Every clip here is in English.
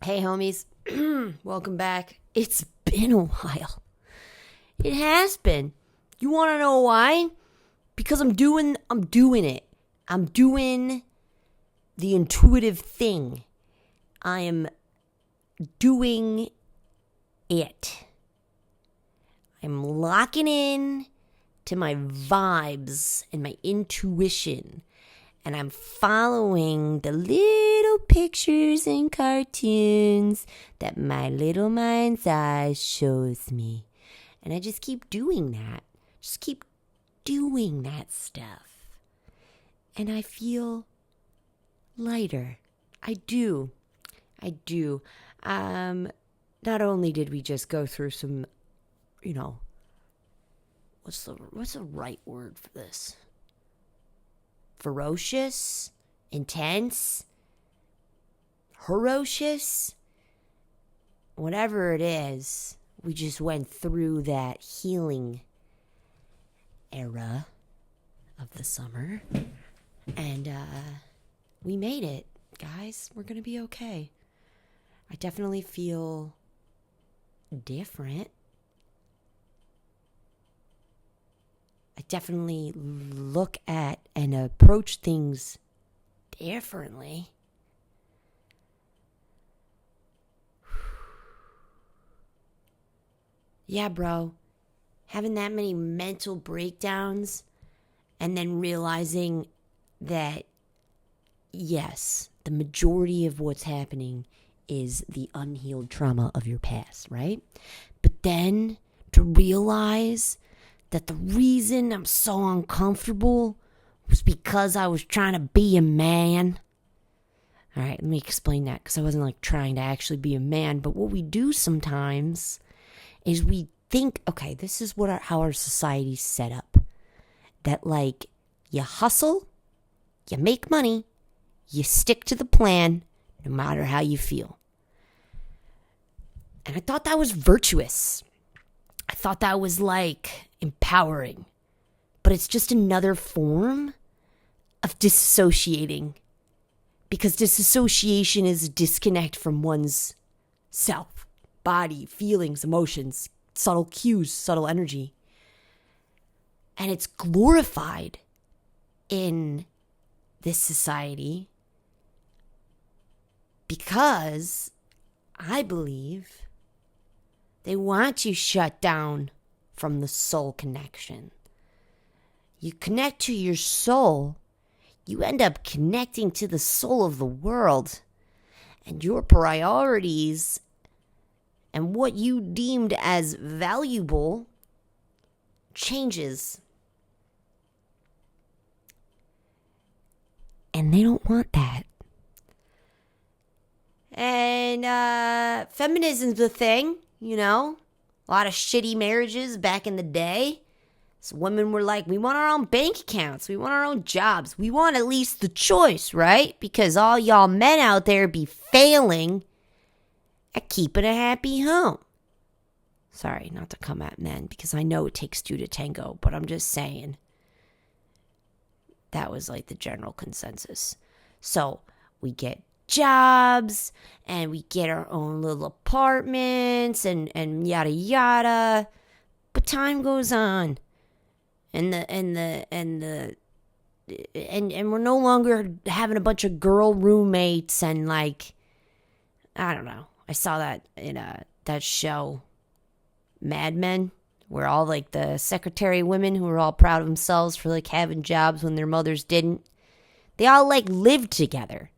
Hey, homies. Welcome back. It's been a while. It has been. You want to know why? Because I'm doing it. I'm doing the intuitive thing. I am doing it. I'm locking in to my vibes and my intuition. And I'm following the little pictures and cartoons that my little mind's eye shows me. And I just keep doing that. Just keep doing that stuff. And I feel lighter. I do. Not only did we just go through some, what's the right word for this? Ferocious, intense, ferocious, whatever it is, we just went through that healing era of the summer, and we made it, guys. We're gonna be okay. I definitely feel different. I definitely look at and approach things differently. Yeah, bro. Having that many mental breakdowns and then realizing that, yes, the majority of what's happening is the unhealed trauma of your past, right? But then to realize that the reason I'm so uncomfortable was because I was trying to be a man. All right, let me explain that, because I wasn't trying to actually be a man. But what we do sometimes is we think, okay, this is how our society's set up. That you hustle, you make money, you stick to the plan, no matter how you feel. And I thought that was virtuous. I thought that was empowering, but it's just another form of disassociating, because disassociation is a disconnect from one's self, body, feelings, emotions, subtle cues, subtle energy. And it's glorified in this society because I believe they want you shut down from the soul connection. You connect to your soul, you end up connecting to the soul of the world, and your priorities and what you deemed as valuable changes. And they don't want that. And feminism's a thing, A lot of shitty marriages back in the day. So women were like, we want our own bank accounts. We want our own jobs. We want at least the choice, right? Because all y'all men out there be failing at keeping a happy home. Sorry, not to come at men, because I know it takes two to tango, but I'm just saying that was the general consensus. So we get jobs and we get our own little apartments and yada yada, but time goes on and we're no longer having a bunch of girl roommates and I don't know. I saw that in that show Mad Men, where all the secretary women who were all proud of themselves for having jobs when their mothers didn't, they all lived together.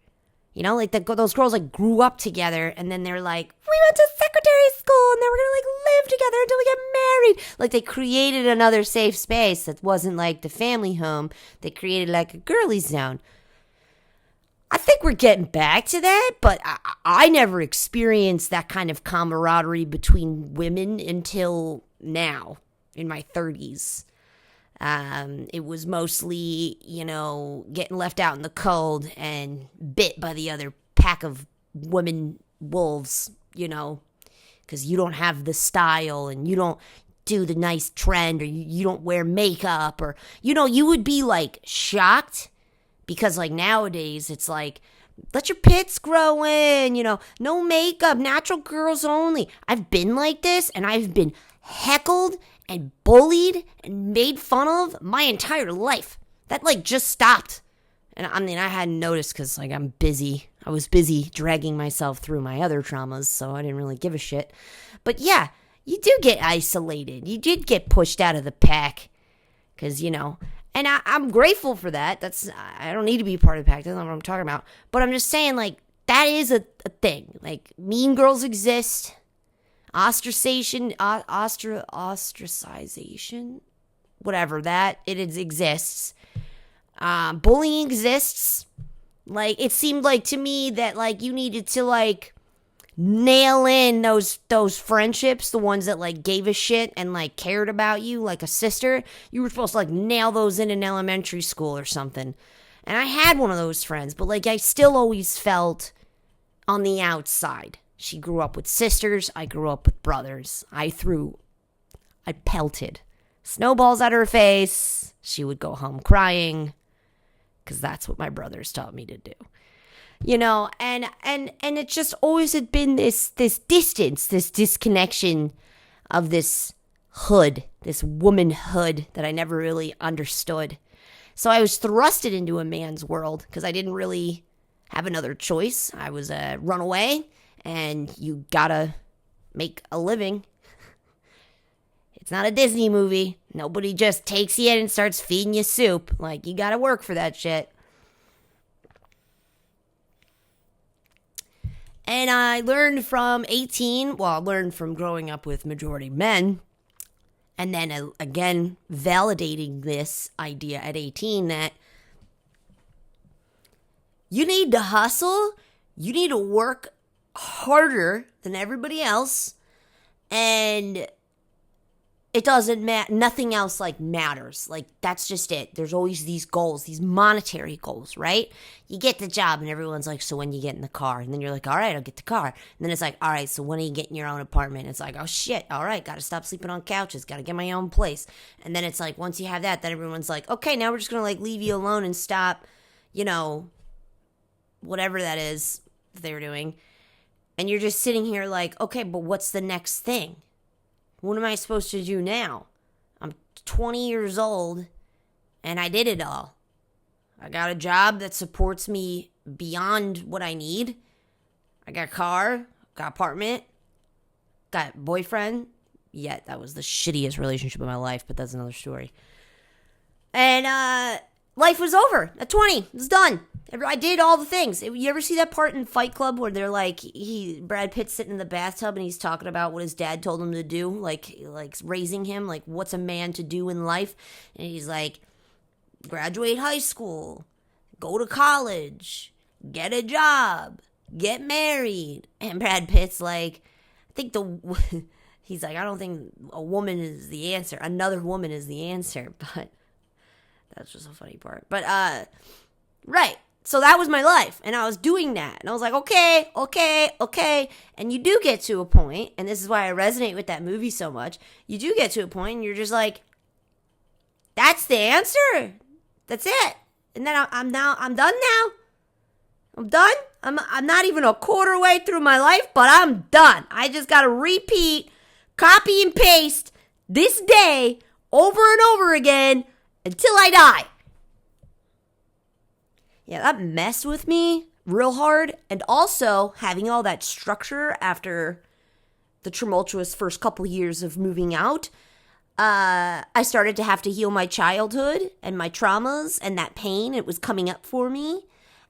Those girls grew up together, and then they're like, we went to secretary school, and then we're gonna live together until we get married. They created another safe space that wasn't the family home. They created a girly zone. I think we're getting back to that, but I never experienced that kind of camaraderie between women until now, in my 30s. It was mostly, getting left out in the cold and bit by the other pack of women wolves, because you don't have the style and you don't do the nice trend, or you don't wear makeup, or, you would be shocked, because nowadays it's let your pits grow in, no makeup, natural girls only. I've been like this, and I've been heckled and bullied and made fun of my entire life. That, just stopped. And I mean, I hadn't noticed because, I'm busy. I was busy dragging myself through my other traumas, so I didn't really give a shit. But yeah, you do get isolated. You did get pushed out of the pack because, and I'm grateful for that. I don't need to be part of the pack. That's not what I'm talking about. But I'm just saying, that is a thing. Mean girls exist. Ostracization, whatever that, it exists. Bullying exists. It seemed to me that, you needed to, nail in those friendships, the ones that gave a shit and cared about you like a sister. You were supposed to nail those in elementary school or something. And I had one of those friends, but I still always felt on the outside. She grew up with sisters, I grew up with brothers. I pelted snowballs at her face. She would go home crying because that's what my brothers taught me to do. And it just always had been this distance, this disconnection of this hood, this womanhood that I never really understood. So I was thrusted into a man's world because I didn't really have another choice. I was a runaway, and you gotta make a living. It's not a Disney movie. Nobody just takes you in and starts feeding you soup. You gotta work for that shit. And I learned from growing up with majority men, and then again validating this idea at 18 that you need to hustle, you need to work harder than everybody else, and it doesn't matter. Nothing else matters. That's just it. There's always these goals, these monetary goals, right? You get the job and everyone's so when you get in the car? And then you're all right, I'll get the car. And then it's all right, so when are you getting your own apartment? It's oh shit, all right, gotta stop sleeping on couches, gotta get my own place. And then it's once you have that, then everyone's okay, now we're just gonna leave you alone and stop, whatever that is that they were doing. And you're just sitting here okay, but what's the next thing? What am I supposed to do now? I'm 20 years old, and I did it all. I got a job that supports me beyond what I need. I got a car, got an apartment, got a boyfriend. Yet that was the shittiest relationship of my life, but that's another story. And life was over at 20. It was done. I did all the things. You ever see that part in Fight Club where they're Brad Pitt's sitting in the bathtub and he's talking about what his dad told him to do, raising him, what's a man to do in life? And he's graduate high school, go to college, get a job, get married. And Brad Pitt's he's I don't think a woman is the answer. Another woman is the answer. But that's just a funny part. But, right. So that was my life, and I was doing that, and I was okay, and you do get to a point, and this is why I resonate with that movie so much, you do get to a point, and you're just that's the answer, that's it, and then I'm done now, I'm done, I'm not even a quarter way through my life, but I'm done. I just gotta repeat, copy and paste this day over and over again until I die. Yeah, that messed with me real hard. And also, having all that structure after the tumultuous first couple years of moving out, I started to have to heal my childhood and my traumas and that pain. It was coming up for me.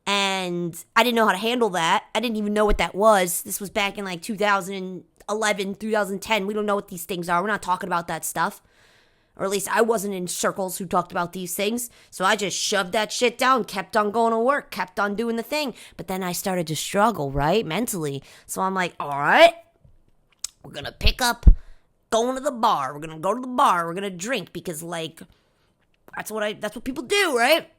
And I didn't know how to handle that. I didn't even know what that was. This was back in 2011, 2010. We don't know what these things are. We're not talking about that stuff. Or at least I wasn't in circles who talked about these things. So I just shoved that shit down, kept on going to work, kept on doing the thing. But then I started to struggle, right? Mentally. So I'm all right, we're going to pick up going to the bar. We're going to go to the bar. We're going to drink because that's what people do, right?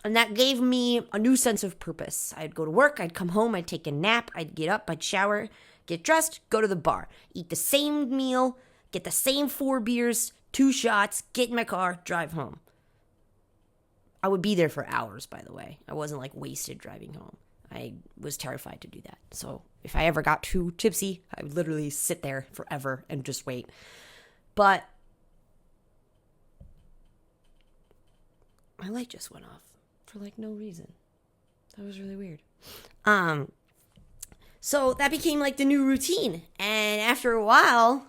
And that gave me a new sense of purpose. I'd go to work, I'd come home, I'd take a nap, I'd get up, I'd shower, get dressed, go to the bar, eat the same meal, get the same 4 beers, 2 shots, get in my car, drive home. I would be there for hours, by the way. I wasn't wasted driving home. I was terrified to do that. So if I ever got too tipsy, I would literally sit there forever and just wait. But my light just went off for like no reason. That was really weird. So that became like the new routine. And after a while,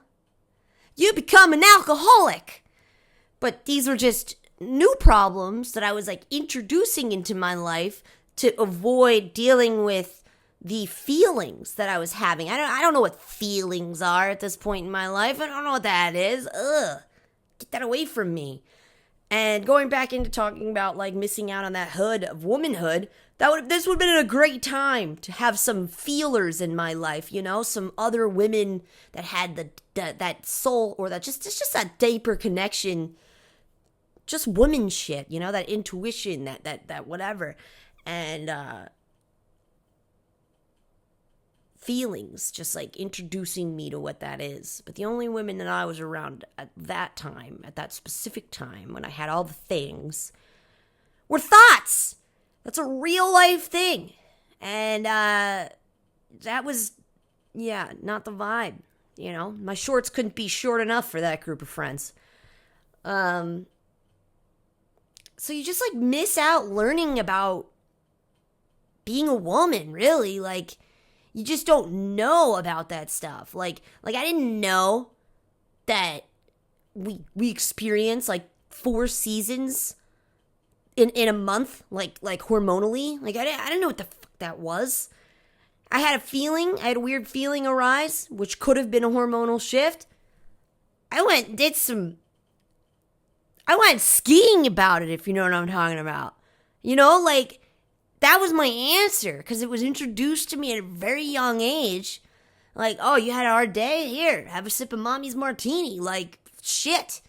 you become an alcoholic. But these were just new problems that I was like introducing into my life to avoid dealing with the feelings that I was having. I don't know what feelings are at this point in my life. I don't know what that is. Ugh. Get that away from me. And going back into talking about like missing out on that hood of womanhood, this would have been a great time to have some feelers in my life, you know, some other women that had that soul, or that just that deeper connection, just woman shit, you know, that intuition, that whatever, and feelings, just like introducing me to what that is. But the only women that I was around at that time, at that specific time when I had all the things, were thoughts. That's a real life thing. And that was, yeah, not the vibe. You know, my shorts couldn't be short enough for that group of friends. So you just like miss out learning about being a woman, really. Like, you just don't know about that stuff. Like I didn't know that we experience like 4 seasons in a month, like hormonally. Like I didn't know what the fuck that was. I had a weird feeling arise, which could have been a hormonal shift. I went skiing about it, if you know what I'm talking about. You know, like, that was my answer, because it was introduced to me at a very young age. Like, oh, you had a hard day? Here, have a sip of mommy's martini. Like, shit.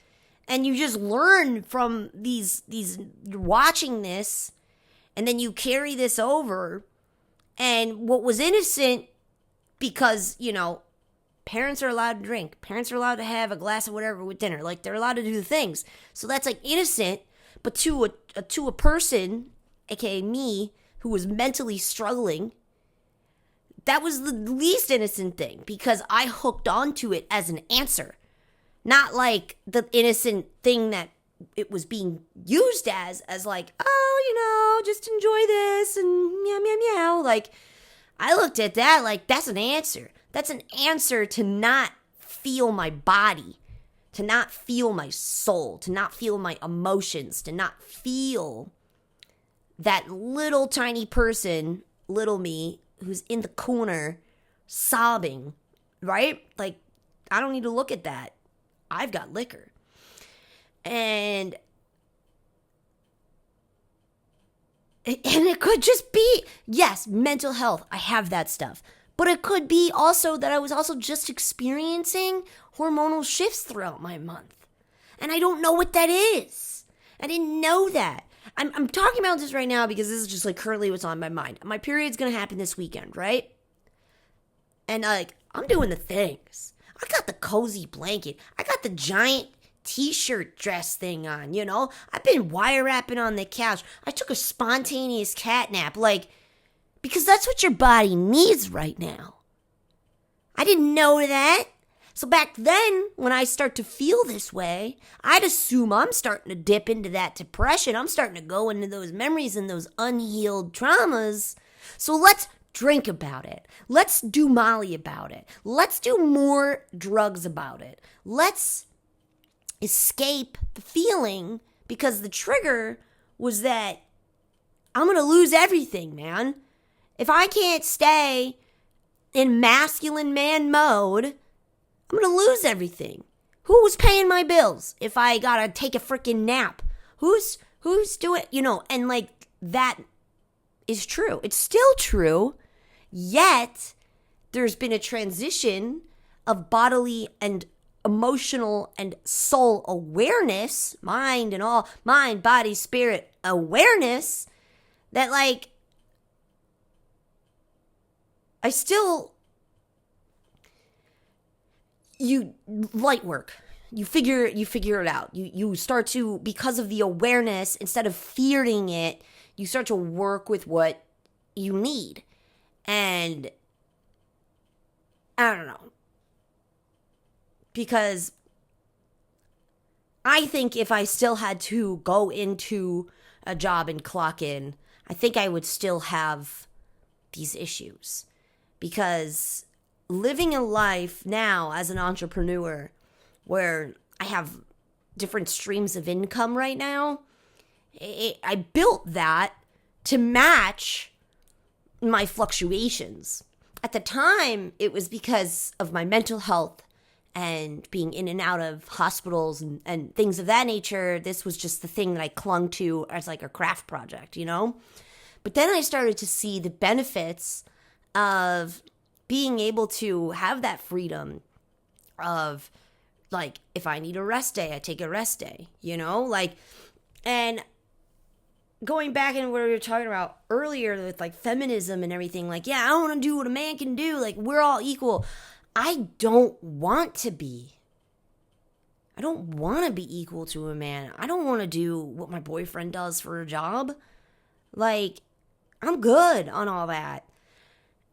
And you just learn from these watching this, and then you carry this over. And what was innocent, because, you know, parents are allowed to drink. Parents are allowed to have a glass of whatever with dinner. Like, they're allowed to do the things. So that's, like, innocent. But to a person, aka me, who was mentally struggling, that was the least innocent thing, because I hooked onto it as an answer. Not like the innocent thing that it was being used as like, oh, you know, just enjoy this and meow, meow, meow. Like, I looked at that like, that's an answer. That's an answer to not feel my body, to not feel my soul, to not feel my emotions, to not feel that little tiny person, little me, who's in the corner sobbing, right? Like, I don't need to look at that. I've got liquor. And it could just be, yes, mental health. I have that stuff. But it could be also that I was also just experiencing hormonal shifts throughout my month. And I don't know what that is. I didn't know that. I'm talking about this right now because this is just like currently what's on my mind. My period's going to happen this weekend, right? And like, I'm doing the things. I got the cozy blanket. I got the giant t-shirt dress thing on, you know? I've been wire wrapping on the couch. I took a spontaneous cat nap, like, because that's what your body needs right now. I didn't know that. So back then, when I start to feel this way, I'd assume I'm starting to dip into that depression. I'm starting to go into those memories and those unhealed traumas. So let's drink about it. Let's do Molly about it. Let's do more drugs about it. Let's escape the feeling, because the trigger was that I'm going to lose everything, man. If I can't stay in masculine man mode, I'm going to lose everything. Who's paying my bills if I got to take a freaking nap? Who's doing, you know, and like that is true. It's still true. Yet there's been a transition of bodily and emotional and soul awareness, mind, body, spirit awareness, that like you light work. You figure it out. You start to, because of the awareness, instead of fearing it, you start to work with what you need. And I don't know. Because I think if I still had to go into a job and clock in, I think I would still have these issues. Because living a life now as an entrepreneur where I have different streams of income right now, I built that to match my fluctuations. At the time, it was because of my mental health and being in and out of hospitals and things of that nature. This was just the thing that I clung to as like a craft project, you know? But then I started to see the benefits of being able to have that freedom of, like, if I need a rest day, I take a rest day, you know? Like, and going back in what we were talking about earlier with, like, feminism and everything, like, yeah, I don't want to do what a man can do. Like, we're all equal. I don't want to be. I don't want to be equal to a man. I don't want to do what my boyfriend does for a job. Like, I'm good on all that.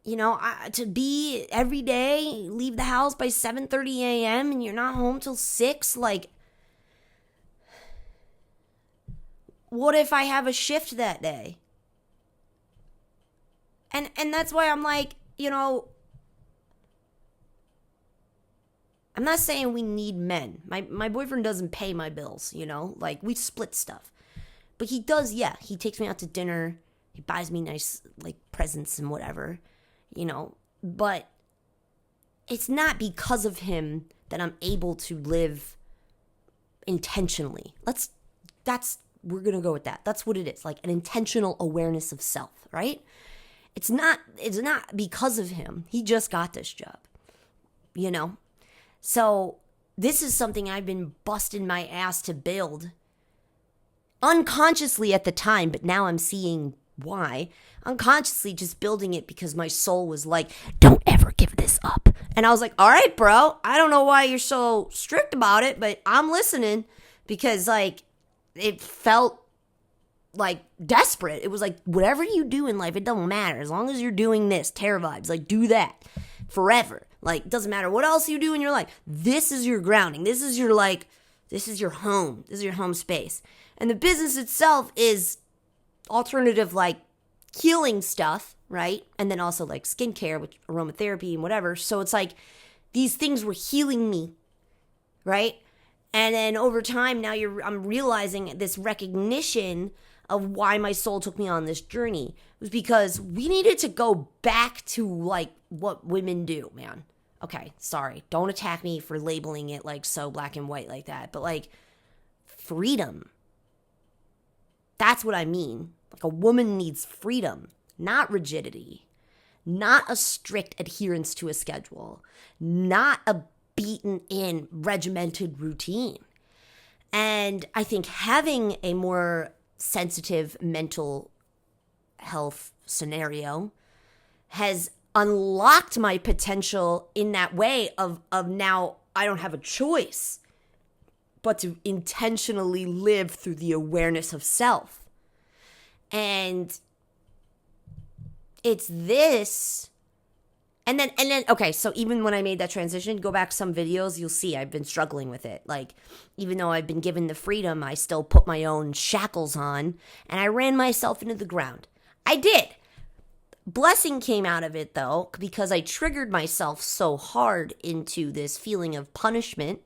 You know, to be every day, leave the house by 7:30 a.m. and you're not home till 6, like, what if I have a shift that day? And that's why I'm like, you know, I'm not saying we need men. My boyfriend doesn't pay my bills, you know? Like, we split stuff. But he does, yeah. He takes me out to dinner. He buys me nice, like, presents and whatever, you know? But it's not because of him that I'm able to live intentionally. We're going to go with that. That's what it is. Like, an intentional awareness of self, right? It's not because of him. He just got this job, you know? So this is something I've been busting my ass to build unconsciously at the time, but now I'm seeing why. Unconsciously just building it because my soul was like, don't ever give this up. And I was like, all right, bro, I don't know why you're so strict about it, but I'm listening because, like, it felt like desperate. It was like, whatever you do in life, it doesn't matter. As long as you're doing this, Terror Vibes, like, do that forever. Like, it doesn't matter what else you do in your life. This is your grounding. This is your, like, this is your home. This is your home space. And the business itself is alternative, like, healing stuff, right? And then also, like, skincare, which aromatherapy and whatever. So it's like these things were healing me, right? And then over time, now I'm realizing this recognition of why my soul took me on this journey. It was because we needed to go back to, like, what women do, man. Okay, sorry. Don't attack me for labeling it, like, so black and white like that. But, like, freedom. That's what I mean. Like, a woman needs freedom, not rigidity, not a strict adherence to a schedule, not a beaten in regimented routine. And I think having a more sensitive mental health scenario has unlocked my potential in that way of now I don't have a choice but to intentionally live through the awareness of self. And it's this. And then, okay, so even when I made that transition, go back some videos, you'll see I've been struggling with it. Like, even though I've been given the freedom, I still put my own shackles on, and I ran myself into the ground. I did. Blessing came out of it, though, because I triggered myself so hard into this feeling of punishment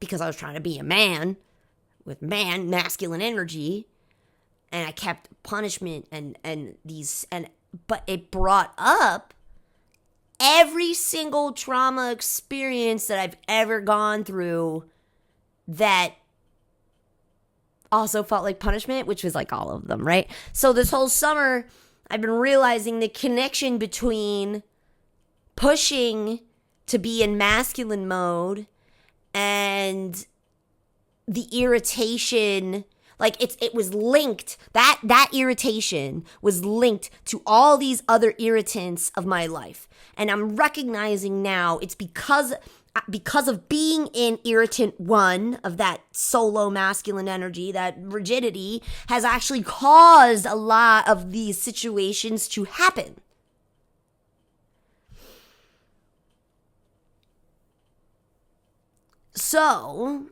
because I was trying to be a man with masculine energy, and I kept punishment but it brought up every single trauma experience that I've ever gone through that also felt like punishment, which was like all of them, right? So this whole summer, I've been realizing the connection between pushing to be in masculine mode and the irritation. Like, it was linked, that irritation was linked to all these other irritants of my life. And I'm recognizing now it's because because of being in irritant one of that solo masculine energy, that rigidity has actually caused a lot of these situations to happen. So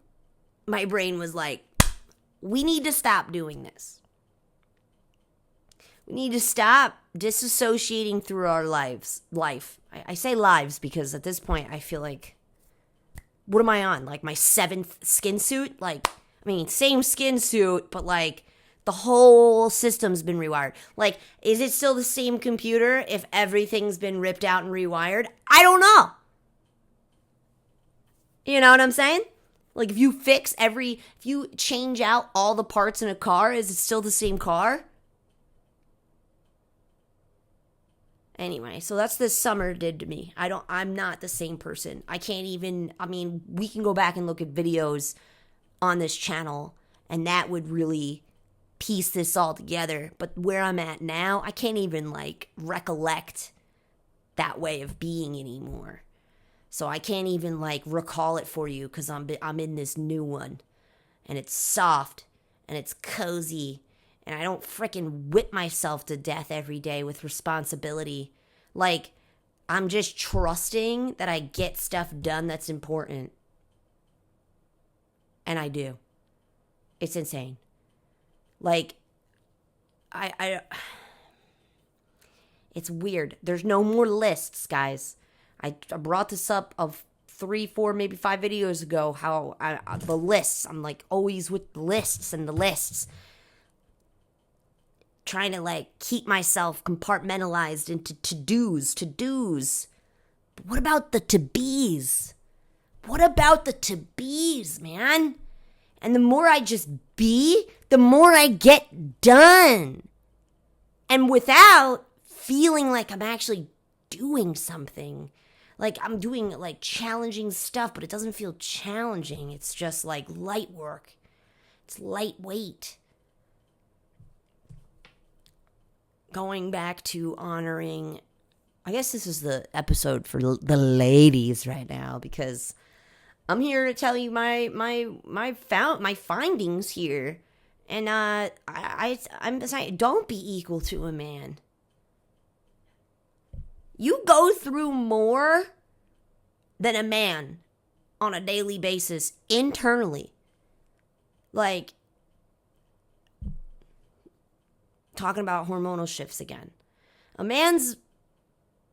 my brain was like, we need to stop doing this. We need to stop disassociating through our life. I say lives because at this point I feel like, what am I on? Like my 7th skin suit? Like, I mean, same skin suit, but like the whole system's been rewired. Like, is it still the same computer if everything's been ripped out and rewired? I don't know. You know what I'm saying? Like, if you change out all the parts in a car, is it still the same car? Anyway, so that's this summer did to me. I'm not the same person. We can go back and look at videos on this channel, and that would really piece this all together. But where I'm at now, I can't even, like, recollect that way of being anymore. So I can't even, like, recall it for you because I'm in this new one. And it's soft, and it's cozy, and I don't frickin' whip myself to death every day with responsibility. Like, I'm just trusting that I get stuff done that's important. And I do. It's insane. Like, it's weird. There's no more lists, guys. I brought this up of 3, 4, maybe 5 videos ago, how the lists, I'm like always with the lists and the lists. Trying to like keep myself compartmentalized into to-dos. But what about the to-be's? What about the to-be's, man? And the more I just be, the more I get done. And without feeling like I'm actually doing something. Like I'm doing like challenging stuff, but it doesn't feel challenging. It's just like light work. It's lightweight. Going back to honoring, I guess this is the episode for the ladies right now, because I'm here to tell you my findings here. And I'm saying, don't be equal to a man. You go through more than a man on a daily basis internally. Like, talking about hormonal shifts again. A man's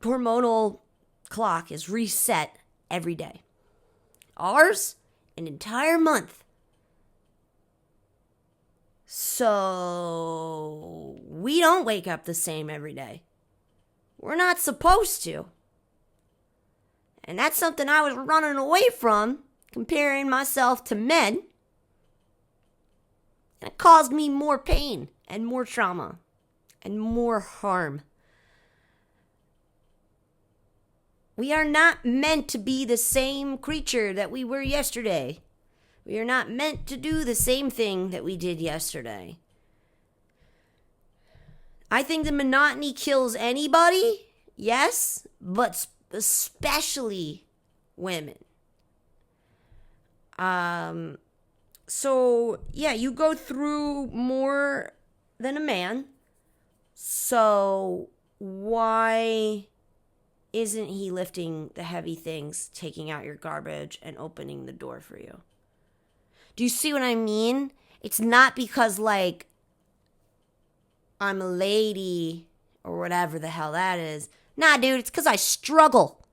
hormonal clock is reset every day. Ours, an entire month. So, we don't wake up the same every day. We're not supposed to. And that's something I was running away from, comparing myself to men. And it caused me more pain and more trauma and more harm. We are not meant to be the same creature that we were yesterday. We are not meant to do the same thing that we did yesterday. I think the monotony kills anybody, yes, but especially women. So, yeah, you go through more than a man. So, why isn't he lifting the heavy things, taking out your garbage, and opening the door for you? Do you see what I mean? It's not because, like, I'm a lady or whatever the hell that is. Nah, dude, it's because I struggle.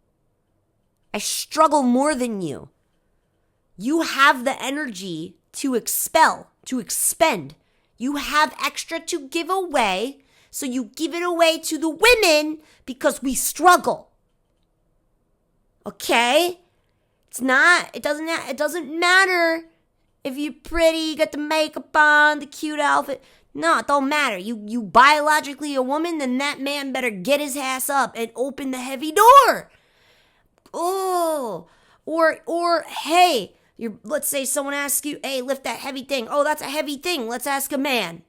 I struggle more than you. You have the energy to expend. You have extra to give away, so you give it away to the women because we struggle. Okay? It doesn't matter if you're pretty, you got the makeup on, the cute outfit. No, it don't matter. You biologically a woman, then that man better get his ass up and open the heavy door. Oh, or hey, let's say someone asks you, hey, lift that heavy thing. Oh, that's a heavy thing. Let's ask a man.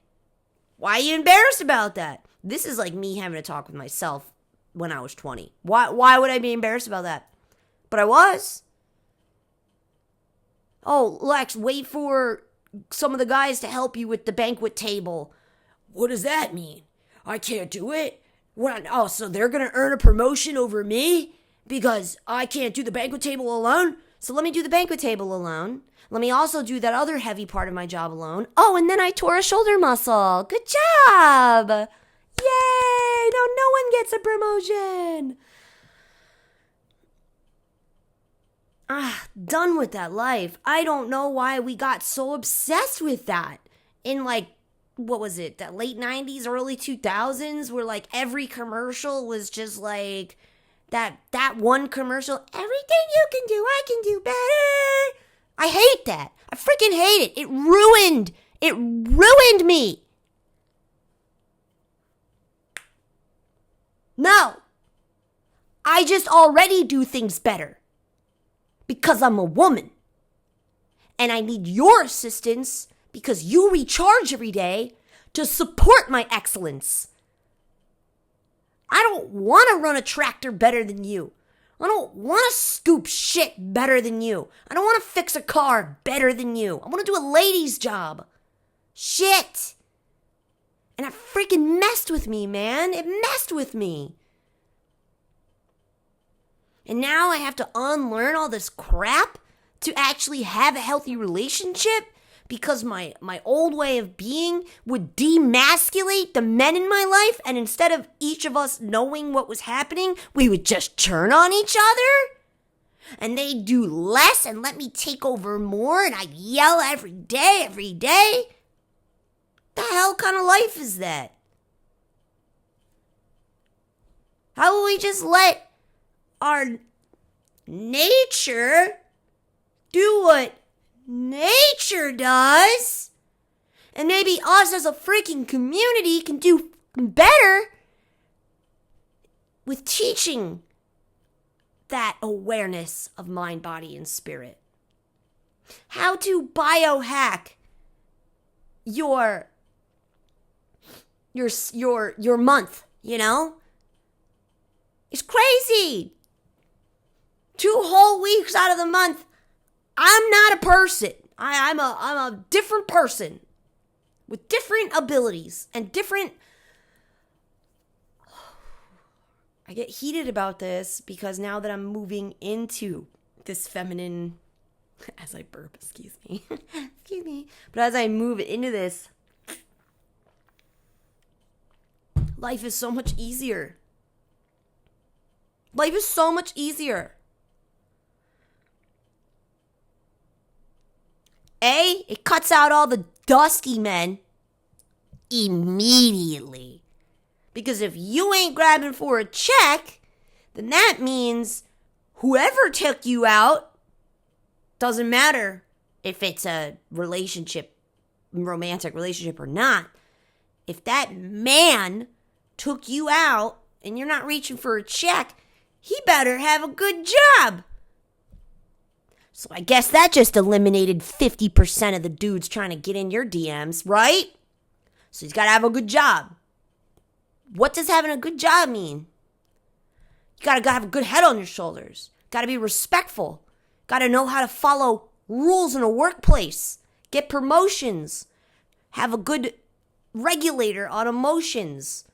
Why are you embarrassed about that? This is like me having a talk with myself when I was 20. Why would I be embarrassed about that? But I was. Oh, Lex, wait for some of the guys to help you with the banquet table. What does that mean? I can't do it? What? Oh, so they're going to earn a promotion over me because I can't do the banquet table alone? So let me do the banquet table alone. Let me also do that other heavy part of my job alone. Oh, and then I tore a shoulder muscle. Good job. Yay. Now no one gets a promotion. Done with that life. I don't know why we got so obsessed with that in what was it, the late 90s, early 2000s, where every commercial was just that one commercial, everything you can do, I can do better. I hate that. I freaking hate it. It ruined me. No. I just already do things better because I'm a woman. And I need your assistance because you recharge every day to support my excellence. I don't want to run a tractor better than you. I don't want to scoop shit better than you. I don't want to fix a car better than you. I want to do a lady's job. Shit. And it freaking messed with me, man. It messed with me. And now I have to unlearn all this crap to actually have a healthy relationship because my old way of being would demasculate the men in my life, and instead of each of us knowing what was happening, we would just turn on each other? And they'd do less and let me take over more, and I'd yell every day? The hell kind of life is that? How will we just let our nature do what nature does, and maybe us as a freaking community can do better with teaching that awareness of mind, body, and spirit? How to biohack your month, It's crazy. 2 whole weeks out of the month, I'm not a person. I'm a different person with different abilities and different. I get heated about this because now that I'm moving into this feminine, as I burp, excuse me, but as I move into this, life is so much easier. Life is so much easier. It cuts out all the dusty men immediately. Because if you ain't grabbing for a check, then that means whoever took you out, doesn't matter if it's a relationship, romantic relationship or not. If that man took you out and you're not reaching for a check, he better have a good job. So I guess that just eliminated 50% of the dudes trying to get in your DMs, right? So he's got to have a good job. What does having a good job mean? You got to have a good head on your shoulders. Got to be respectful. Got to know how to follow rules in a workplace. Get promotions. Have a good regulator on emotions.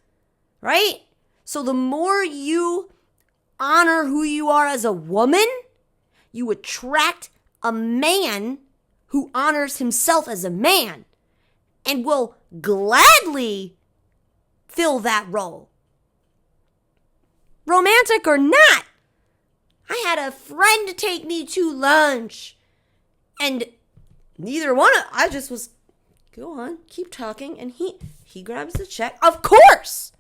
Right? So the more you honor who you are as a woman, you attract a man who honors himself as a man and will gladly fill that role. Romantic or not. I had a friend take me to lunch and neither one of I just was, go on, keep talking, and he grabs the check. Of course!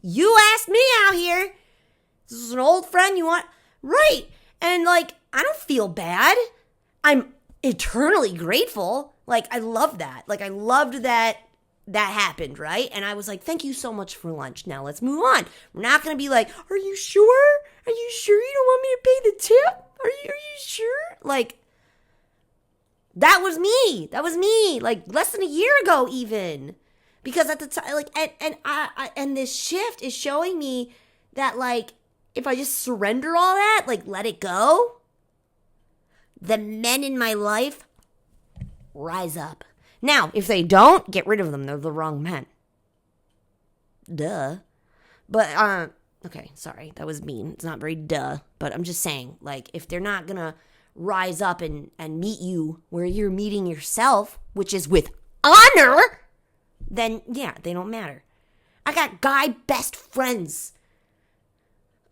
You asked me out here. This is an old friend you want, right? And I don't feel bad. I'm eternally grateful. I love that. I loved that happened, right? And I was like, thank you so much for lunch. Now let's move on. We're not going to be like, are you sure? Are you sure you don't want me to pay the tip? Are you sure? That was me. That was me. Less than a year ago even. Because at the time, and this shift is showing me that, if I just surrender all that, let it go, the men in my life rise up. Now, if they don't, get rid of them. They're the wrong men. Duh. But, okay, sorry, that was mean. It's not very duh, but I'm just saying, like, if they're not gonna rise up and meet you where you're meeting yourself, which is with honor, then, yeah, they don't matter. I got guy best friends.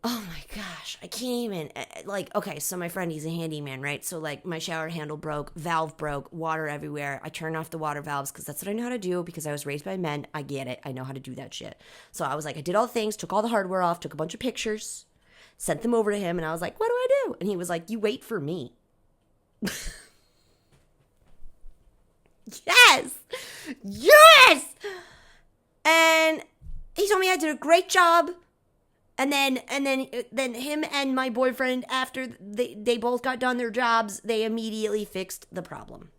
Oh my gosh, I can't even, like, okay, so my friend, he's a handyman, right? So, like, my shower handle broke, valve broke, water everywhere. I turned off the water valves because that's what I know how to do because I was raised by men. I get it. I know how to do that shit. So I was like, I did all the things, took all the hardware off, took a bunch of pictures, sent them over to him, and I was like, what do I do? And he was like, you wait for me. Yes! Yes! And he told me I did a great job. And then him and my boyfriend, after they both got done their jobs, they immediately fixed the problem.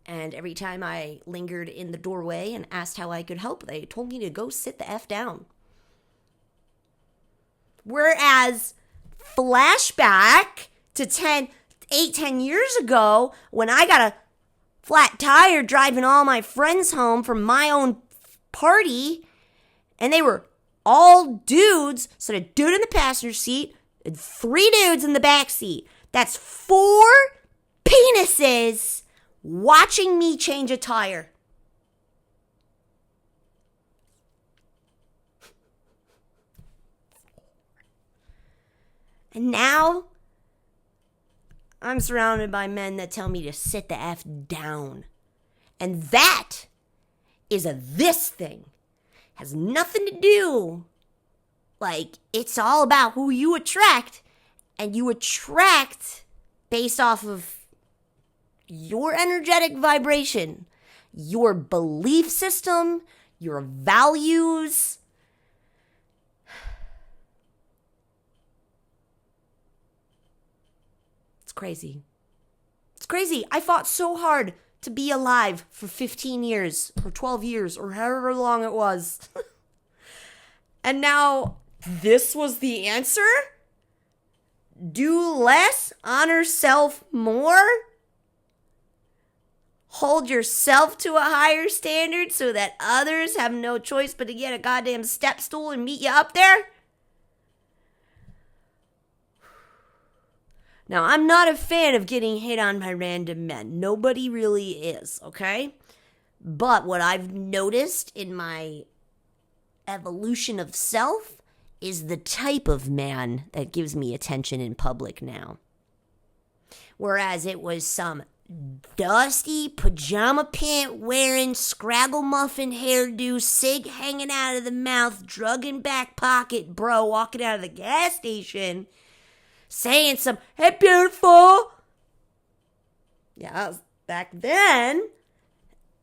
And every time I lingered in the doorway and asked how I could help, they told me to go sit the F down. Whereas, flashback to 10 years ago, when I got a flat tire driving all my friends home from my own party, and they were all dudes, so a dude in the passenger seat and 3 dudes in the back seat. That's 4 penises watching me change a tire. And now, I'm surrounded by men that tell me to sit the F down. And that is a this thing. Has nothing to do, like, it's all about who you attract, and you attract based off of your energetic vibration, your belief system, your values. It's crazy. It's crazy. I fought so hard to be alive for 15 years or 12 years or however long it was. And now this was the answer? Do less, honor self more? Hold yourself to a higher standard so that others have no choice but to get a goddamn step stool and meet you up there? Now, I'm not a fan of getting hit on by random men. Nobody really is, okay? But what I've noticed in my evolution of self is the type of man that gives me attention in public now. Whereas it was some dusty pajama pant wearing, scraggle muffin hairdo, cig hanging out of the mouth, drug in back pocket bro walking out of the gas station saying some, hey, beautiful. Yeah, that was back then.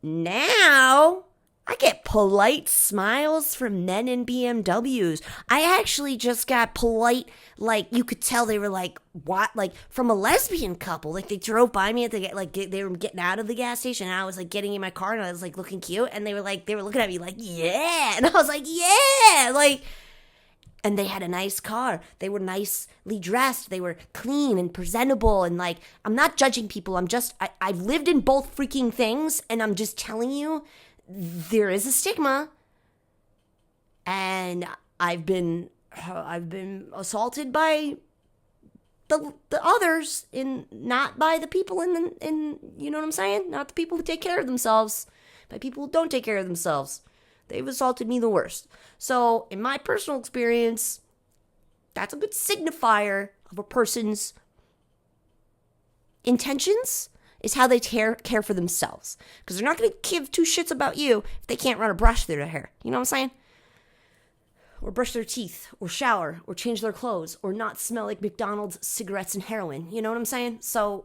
Now, I get polite smiles from men in BMWs. I actually just got polite, like, you could tell they were like, what? Like, from a lesbian couple. Like, they drove by me, they were getting out of the gas station, and I was, like, getting in my car, and I was, like, looking cute, and they were looking at me like, yeah. And I was like, yeah. Like, and they had a nice car. They were nicely dressed. They were clean and presentable. And, like, I'm not judging people. I've lived in both freaking things. And I'm just telling you, there is a stigma. And I've been assaulted by the others, not by the people in you know what I'm saying? Not the people who take care of themselves, by people who don't take care of themselves. They've assaulted me the worst. So, in my personal experience, that's a good signifier of a person's intentions, is how they care for themselves. Because they're not going to give 2 shits about you if they can't run a brush through their hair. You know what I'm saying? Or brush their teeth, or shower, or change their clothes, or not smell like McDonald's, cigarettes, and heroin. You know what I'm saying? So,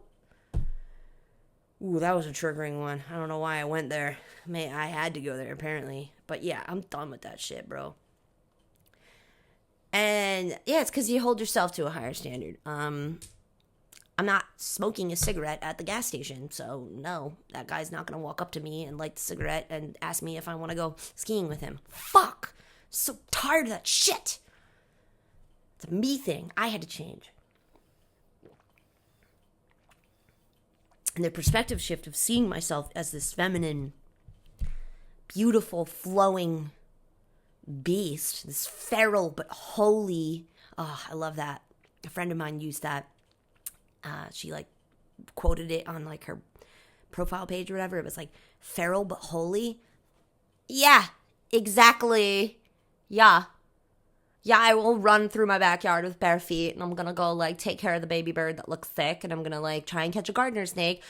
ooh, that was a triggering one. I don't know why I went there. I had to go there, apparently. But yeah, I'm done with that shit, bro. And yeah, it's because you hold yourself to a higher standard. I'm not smoking a cigarette at the gas station, so no, that guy's not going to walk up to me and light the cigarette and ask me if I want to go skiing with him. Fuck! So tired of that shit! It's a me thing. I had to change. And the perspective shift of seeing myself as this feminine, beautiful, flowing beast, this feral but holy. Oh, I love that. A friend of mine used that. She like quoted it on like her profile page or whatever. It was like feral but holy. Yeah, exactly. Yeah. Yeah, I will run through my backyard with bare feet, and I'm gonna go like take care of the baby bird that looks sick, and I'm gonna like try and catch a gardener snake.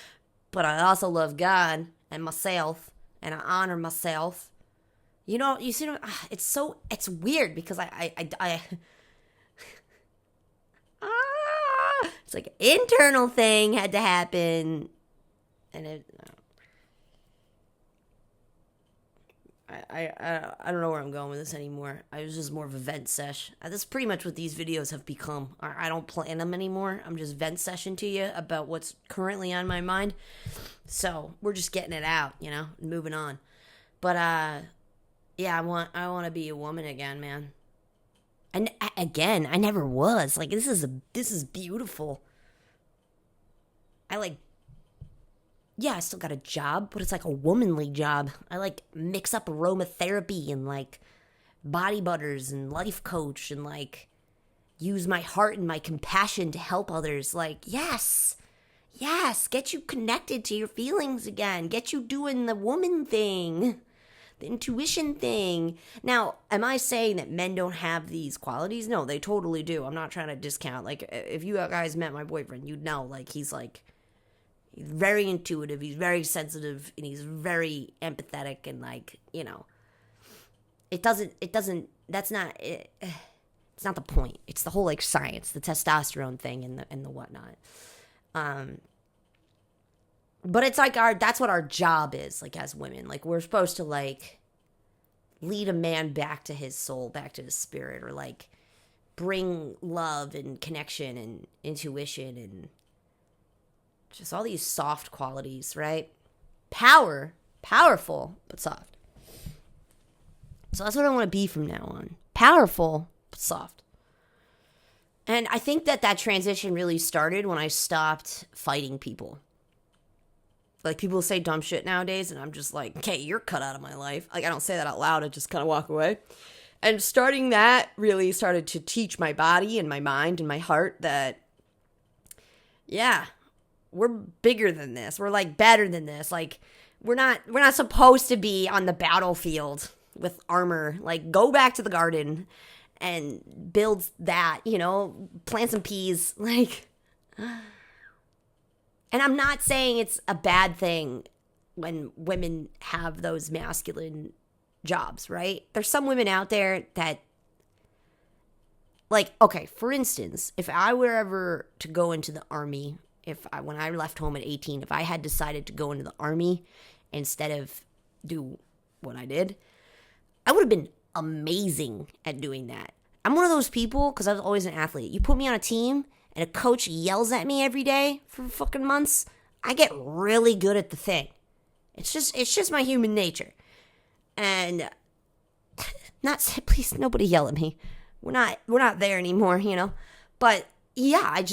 But I also love God and myself, and I honor myself. You know, you see, it's weird because it's like an internal thing had to happen, and I don't know where I'm going with this anymore. I was just more of a vent sesh. That's pretty much what these videos have become. I don't plan them anymore. I'm just vent session to you about what's currently on my mind. So we're just getting it out, you know, moving on. But yeah, I want to be a woman again, man. And again, I never was. Like this is beautiful. Yeah, I still got a job, but it's like a womanly job. I like mix up aromatherapy and like body butters and life coach and like use my heart and my compassion to help others. Like, yes, get you connected to your feelings again. Get you doing the woman thing, the intuition thing. Now, am I saying that men don't have these qualities? No, they totally do. I'm not trying to discount. Like, if you guys met my boyfriend, you'd know, like, he's very intuitive, he's very sensitive, and he's very empathetic, and like, you know, it's not the point. It's the whole like science, the testosterone thing and the whatnot. But it's like that's what our job is, like as women. Like we're supposed to like lead a man back to his soul, back to his spirit, or like bring love and connection and intuition and just all these soft qualities, right? Powerful, but soft. So that's what I want to be from now on. Powerful, but soft. And I think that transition really started when I stopped fighting people. Like, people say dumb shit nowadays, and I'm just like, okay, you're cut out of my life. Like, I don't say that out loud. I just kind of walk away. And starting that really started to teach my body and my mind and my heart that, yeah, we're bigger than this. We're like better than this. Like we're not supposed to be on the battlefield with armor. Like go back to the garden and build that, you know, plant some peas. Like, and I'm not saying it's a bad thing when women have those masculine jobs, right? There's some women out there that, like, okay, for instance, if I were ever to go into the army, when I left home at 18, if I had decided to go into the army instead of do what I did, I would have been amazing at doing that. I'm one of those people, because I was always an athlete. You put me on a team and a coach yells at me every day for fucking months, I get really good at the thing. It's just my human nature. And please, nobody yell at me. We're not there anymore, you know. But yeah,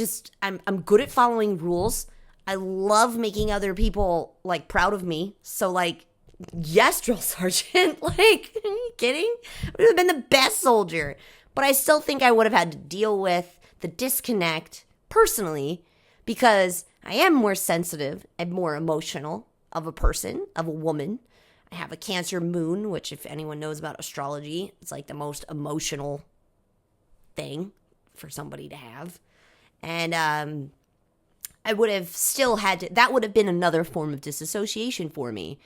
I'm good at following rules. I love making other people like proud of me. So like, yes, drill sergeant. Like, are you kidding? I would have been the best soldier. But I still think I would have had to deal with the disconnect personally because I am more sensitive and more emotional of a person, of a woman. I have a Cancer moon, which if anyone knows about astrology, it's like the most emotional thing for somebody to have. And I would have still had to, that would have been another form of disassociation for me.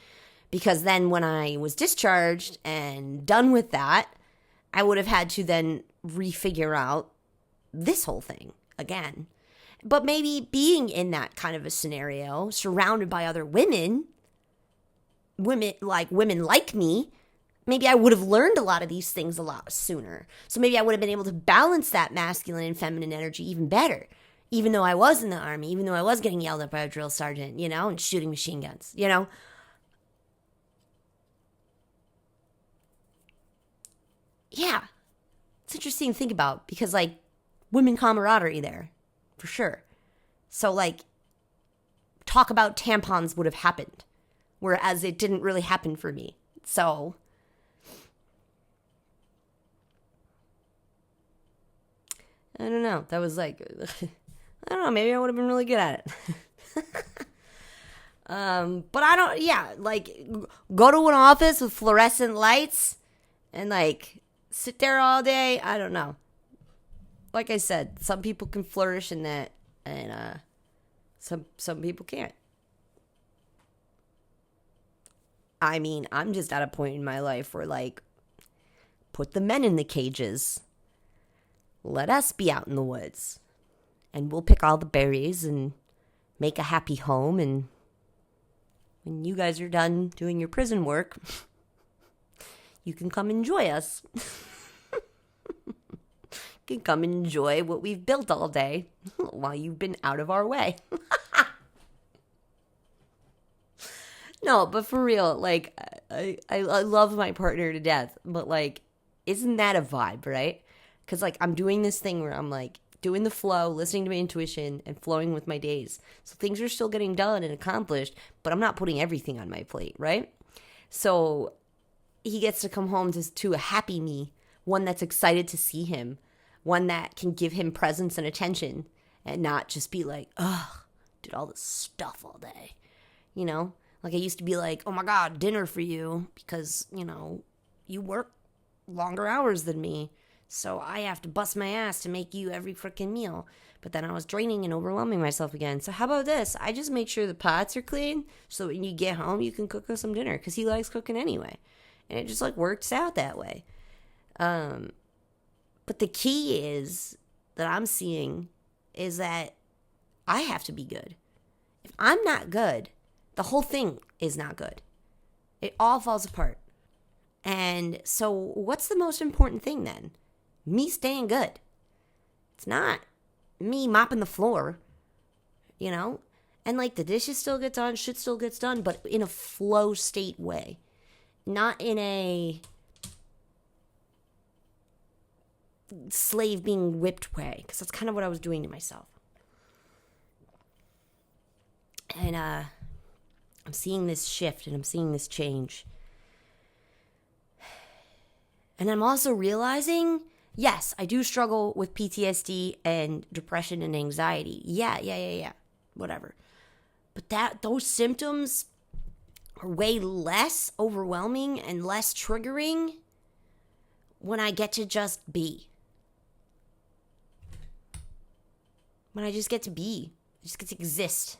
Because then when I was discharged and done with that, I would have had to then refigure out this whole thing again. But maybe being in that kind of a scenario, surrounded by other women like me, maybe I would have learned a lot of these things a lot sooner. So maybe I would have been able to balance that masculine and feminine energy even better. Even though I was in the army, even though I was getting yelled at by a drill sergeant, you know, and shooting machine guns, you know. Yeah. It's interesting to think about because, like, women camaraderie there, for sure. So, like, talk about tampons would have happened, whereas it didn't really happen for me. So I don't know. That was like, I don't know, maybe I would have been really good at it. But I don't, yeah, like, go to an office with fluorescent lights and, like, sit there all day. I don't know. Like I said, some people can flourish in that, and some people can't. I mean, I'm just at a point in my life where, like, put the men in the cages. Let us be out in the woods. And we'll pick all the berries and make a happy home. And when you guys are done doing your prison work, you can come enjoy us. You can come enjoy what we've built all day while you've been out of our way. No, but for real, like, I love my partner to death, but, like, isn't that a vibe, right? Because, like, I'm doing this thing where I'm, like, doing the flow, listening to my intuition, and flowing with my days. So things are still getting done and accomplished, but I'm not putting everything on my plate, right? So he gets to come home to a happy me, one that's excited to see him, one that can give him presence and attention, and not just be like, ugh, did all this stuff all day, you know? Like, I used to be like, oh my God, dinner for you, because, you know, you work longer hours than me, so I have to bust my ass to make you every freaking meal. But then I was draining and overwhelming myself again. So how about this? I just make sure the pots are clean, so when you get home, you can cook us some dinner, because he likes cooking anyway. And it just, like, works out that way. But the key is that I'm seeing is that I have to be good. If I'm not good, the whole thing is not good. It all falls apart. And so what's the most important thing then? Me staying good. It's not me mopping the floor, you know? And, like, the dishes still get done, shit still gets done, but in a flow state way. Not in a slave being whipped way, because that's kind of what I was doing to myself. And I'm seeing this shift, and I'm seeing this change. And I'm also realizing, yes, I do struggle with PTSD and depression and anxiety. Yeah. Whatever. But those symptoms are way less overwhelming and less triggering when I get to just be. When I just get to be. I just get to exist.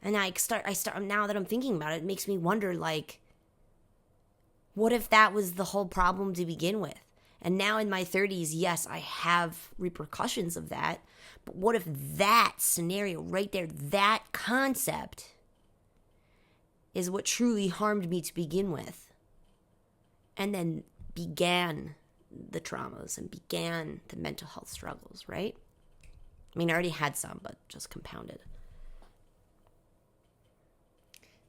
And I start now that I'm thinking about it, it makes me wonder, like, what if that was the whole problem to begin with? And now in my 30s, yes, I have repercussions of that. But what if that scenario right there, that concept, is what truly harmed me to begin with? And then began the traumas and began the mental health struggles, right? I mean, I already had some, but just compounded.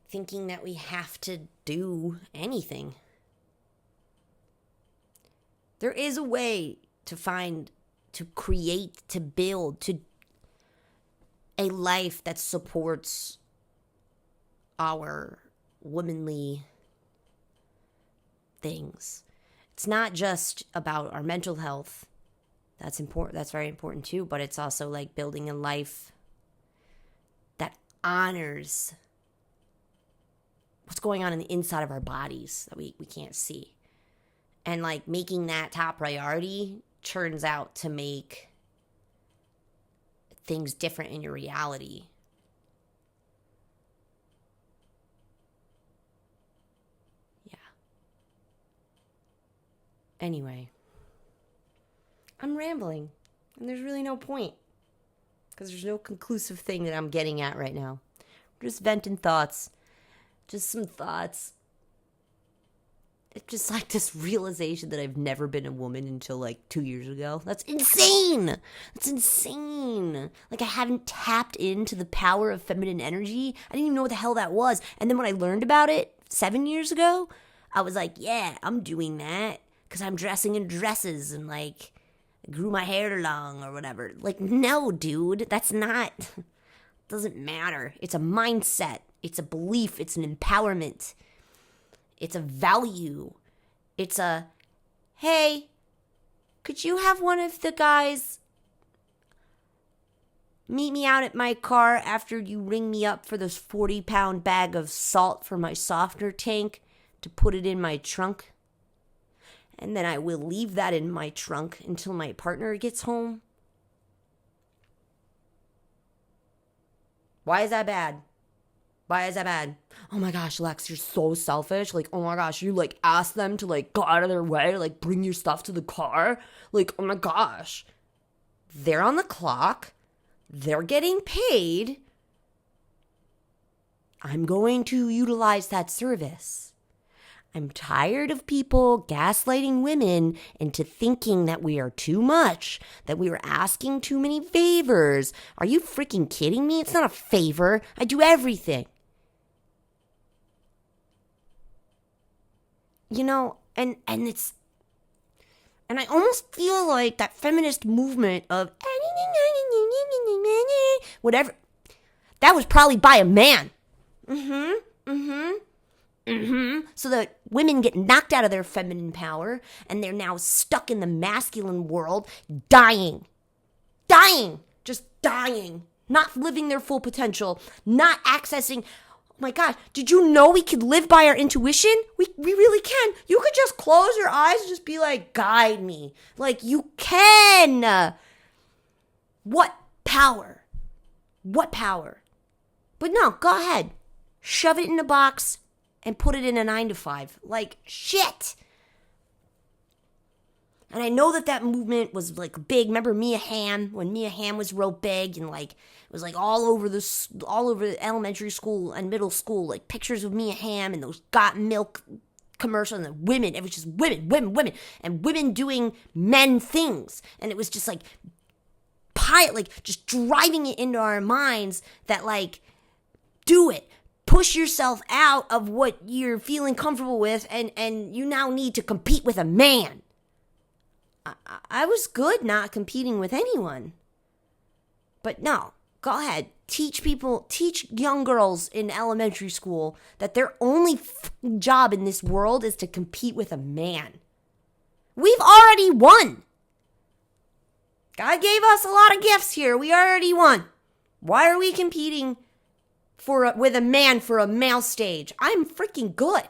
Thinking that we have to do anything. There is a way to find, to create, to build, to a life that supports our womanly things. It's not just about our mental health. That's important. That's very important too. But it's also like building a life that honors what's going on in the inside of our bodies that we can't see. And like making that top priority turns out to make things different in your reality. Yeah. Anyway, I'm rambling, and there's really no point, because there's no conclusive thing that I'm getting at right now. I'm just venting thoughts. Just some thoughts. It's just like this realization that I've never been a woman until like 2 years ago. That's insane. That's insane. Like, I haven't tapped into the power of feminine energy. I didn't even know what the hell that was. And then when I learned about it 7 years ago, I was like, yeah, I'm doing that. Because I'm dressing in dresses and like grew my hair long or whatever. Like, no, dude, that's not, doesn't matter. It's a mindset. It's a belief. It's an empowerment. It's a value. It's a, hey, could you have one of the guys meet me out at my car after you ring me up for this 40-pound bag of salt for my softener tank to put it in my trunk? And then I will leave that in my trunk until my partner gets home. Why is that bad? Why is that bad? Oh my gosh, Lex, you're so selfish. Like, oh my gosh, you like ask them to like go out of their way to like bring your stuff to the car. Like, oh my gosh. They're on the clock. They're getting paid. I'm going to utilize that service. I'm tired of people gaslighting women into thinking that we are too much, that we are asking too many favors. Are you freaking kidding me? It's not a favor. I do everything. You know, and it's, and I almost feel like that feminist movement of whatever, that was probably by a man. So that women get knocked out of their feminine power and they're now stuck in the masculine world, dying, just dying, not living their full potential, not accessing. Oh my God, did you know we could live by our intuition? We really can. You could just close your eyes and just be like, guide me. Like, you can. What power? What power? But no, go ahead. Shove it in a box and put it in a 9-to-5. Like, shit. And I know that movement was like big. Remember Mia Hamm, when Mia Hamm was real big and like it was like all over the elementary school and middle school, like pictures of Mia Hamm and those Got Milk commercials and women. It was just women, and women doing men things. And it was just like just driving it into our minds that like, do it. Push yourself out of what you're feeling comfortable with, and you now need to compete with a man. I was good not competing with anyone. But no, go ahead. Teach young girls in elementary school that their only job in this world is to compete with a man. We've already won. God gave us a lot of gifts here. We already won. Why are we competing with a man for a male stage? I'm freaking good.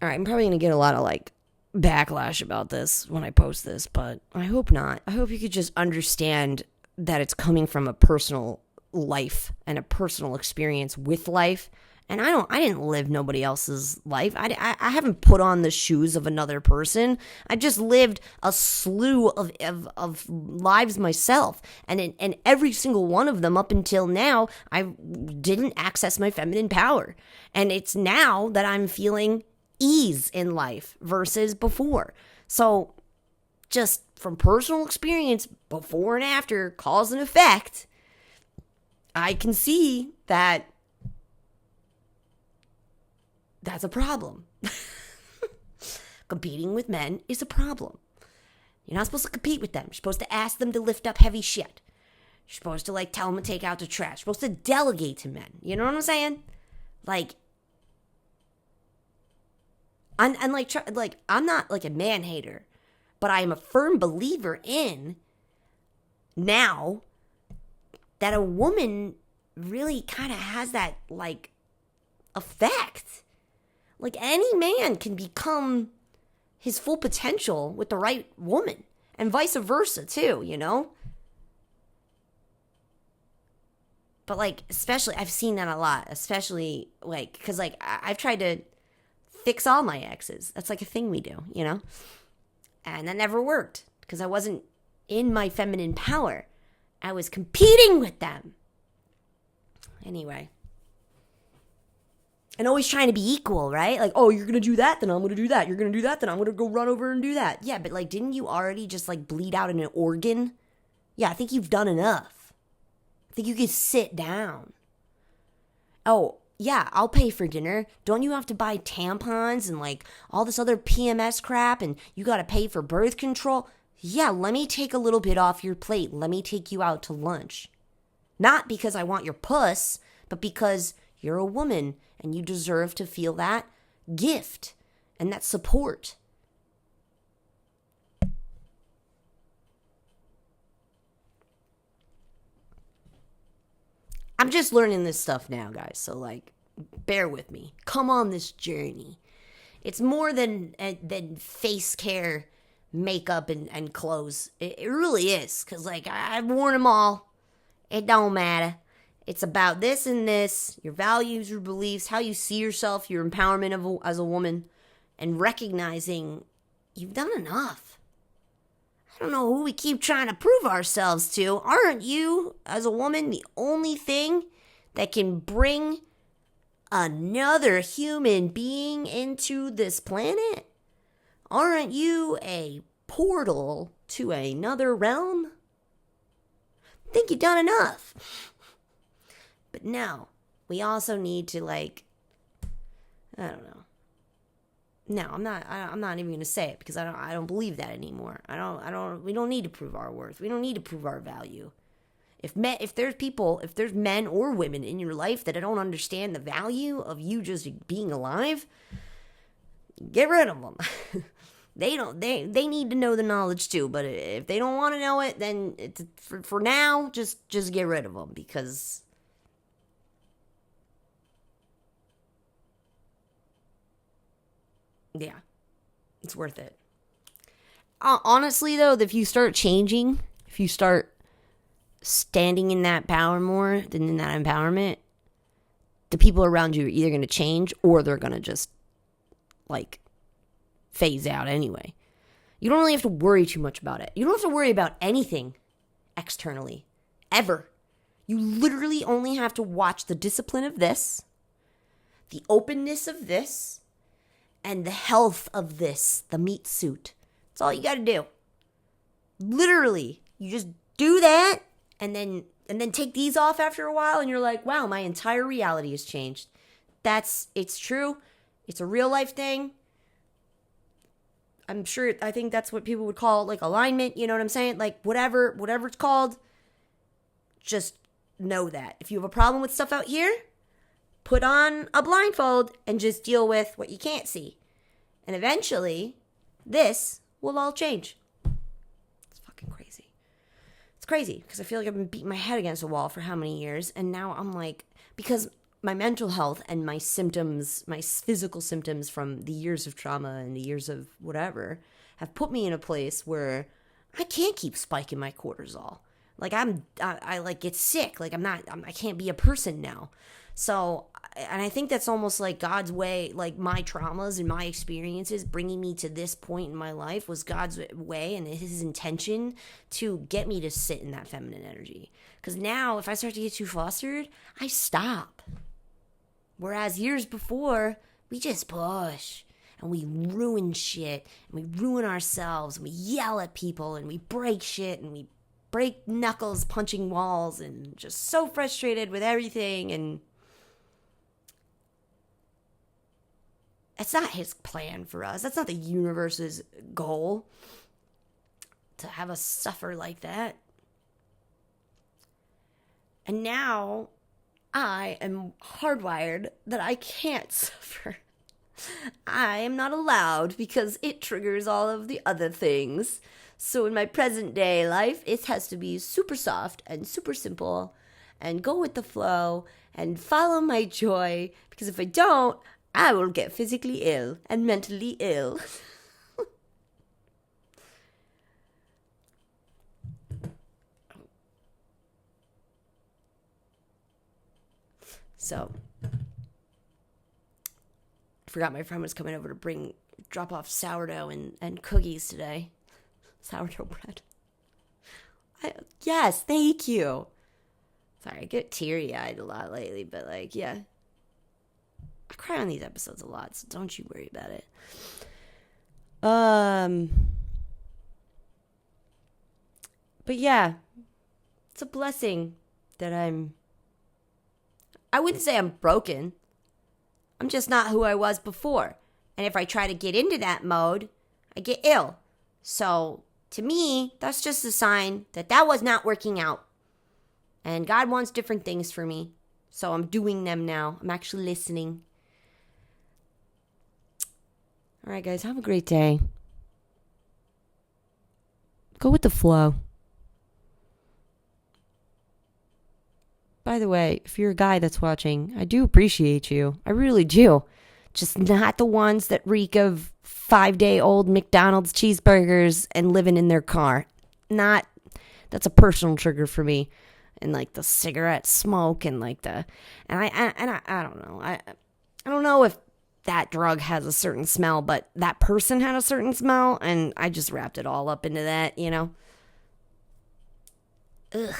All right, I'm probably going to get a lot of like backlash about this when I post this, but I hope not. I hope you could just understand that it's coming from a personal life and a personal experience with life. And I didn't live nobody else's life. I haven't put on the shoes of another person. I just lived a slew of lives myself. And in every single one of them up until now, I didn't access my feminine power. And it's now that I'm feeling ease in life versus before. So just from personal experience, before and after, cause and effect, I can see that that's a problem. Competing with men is a problem. You're not supposed to compete with them. You're supposed to ask them to lift up heavy shit. You're supposed to like tell them to take out the trash. You're supposed to delegate to men. You know what I'm saying? Like, and like I'm not like a man hater, but I am a firm believer in now that a woman really kind of has that like effect. Like any man can become his full potential with the right woman, and vice versa too, you know? But like, especially, I've seen that a lot, especially like, because like I've tried to fix all my exes. That's like a thing we do, you know? And that never worked because I wasn't in my feminine power. I was competing with them. Anyway. And always trying to be equal, right? Like, oh, you're going to do that, then I'm going to do that. You're going to do that, then I'm going to go run over and do that. Yeah, but like, didn't you already just like bleed out an organ? Yeah, I think you've done enough. I think you can sit down. Oh, yeah, I'll pay for dinner. Don't you have to buy tampons and like all this other PMS crap and you got to pay for birth control? Yeah, let me take a little bit off your plate. Let me take you out to lunch. Not because I want your puss, but because you're a woman and you deserve to feel that gift and that support. I'm just learning this stuff now, guys. So like, bear with me. Come on this journey. It's more than face care, makeup, and clothes. It really is. Because like, I've worn them all. It don't matter. It's about this and this, your values, your beliefs, how you see yourself, your empowerment as a woman, and recognizing you've done enough. I don't know who we keep trying to prove ourselves to. Aren't you, as a woman, the only thing that can bring another human being into this planet? Aren't you a portal to another realm? I think you've done enough. But no, we also need to like, I don't know. No, I'm not even gonna say it because I don't believe that anymore. We don't need to prove our worth. We don't need to prove our value. If there's men or women in your life that don't understand the value of you just being alive, get rid of them. They need to know the knowledge too, but if they don't want to know it, then for now, just get rid of them because yeah, it's worth it. Honestly, though, if you start changing, if you start standing in that power more than in that empowerment, the people around you are either going to change or they're going to just, like, phase out anyway. You don't really have to worry too much about it. You don't have to worry about anything externally, ever. You literally only have to watch the discipline of this, the openness of this, and the health of this, the meat suit. That's all you got to do. Literally, you just do that and then take these off after a while and you're like, wow, my entire reality has changed. It's true. It's a real life thing. I think that's what people would call like alignment, you know what I'm saying? Like whatever it's called, just know that. If you have a problem with stuff out here, put on a blindfold and just deal with what you can't see. And eventually, this will all change. It's fucking crazy. It's crazy because I feel like I've been beating my head against a wall for how many years. And now I'm like, because my mental health and my symptoms, my physical symptoms from the years of trauma and the years of whatever have put me in a place where I can't keep spiking my cortisol. Like I like get sick. Like I can't be a person now. So, and I think that's almost like God's way, like my traumas and my experiences bringing me to this point in my life was God's way and his intention to get me to sit in that feminine energy. Because now if I start to get too flustered, I stop. Whereas years before, we just push and we ruin shit and we ruin ourselves and we yell at people and we break shit and we break knuckles punching walls and just so frustrated with everything. And it's not his plan for us. That's not the universe's goal to have us suffer like that. And now I am hardwired that I can't suffer. I am not allowed because it triggers all of the other things. So in my present day life, it has to be super soft and super simple and go with the flow and follow my joy, because if I don't, I will get physically ill and mentally ill. So, I forgot my friend was coming over to drop off sourdough and cookies today. Sourdough bread. Yes, thank you. Sorry, I get teary-eyed a lot lately, but like, yeah. I cry on these episodes a lot, so don't you worry about it. But yeah, it's a blessing that I wouldn't say I'm broken. I'm just not who I was before. And if I try to get into that mode, I get ill. So to me, that's just a sign that that was not working out. And God wants different things for me. So I'm doing them now. I'm actually listening. All right, guys, have a great day. Go with the flow. By the way, if you're a guy that's watching, I do appreciate you. I really do. Just not the ones that reek of 5-day-old McDonald's cheeseburgers and living in their car. That's a personal trigger for me. And like the cigarette smoke and like I don't know. I don't know if that drug has a certain smell, but that person had a certain smell, and I just wrapped it all up into that, Ugh.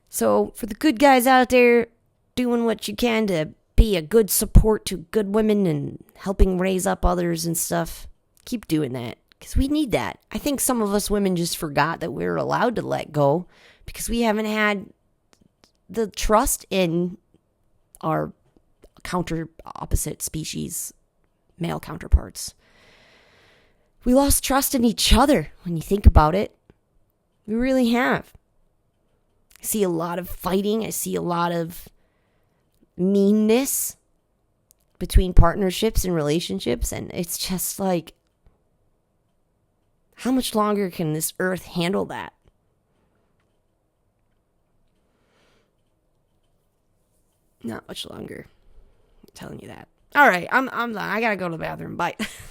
So for the good guys out there doing what you can to be a good support to good women and helping raise up others and stuff, keep doing that because we need that. I think some of us women just forgot that we were allowed to let go because we haven't had the trust in our opposite species male counterparts. We lost trust in each other when you think about it. We really have. I see a lot of fighting. I see a lot of meanness between partnerships and relationships. And it's just like, how much longer can this earth handle that? Not much longer. I'm telling you that. All right, I'm done. I gotta go to the bathroom. Bye.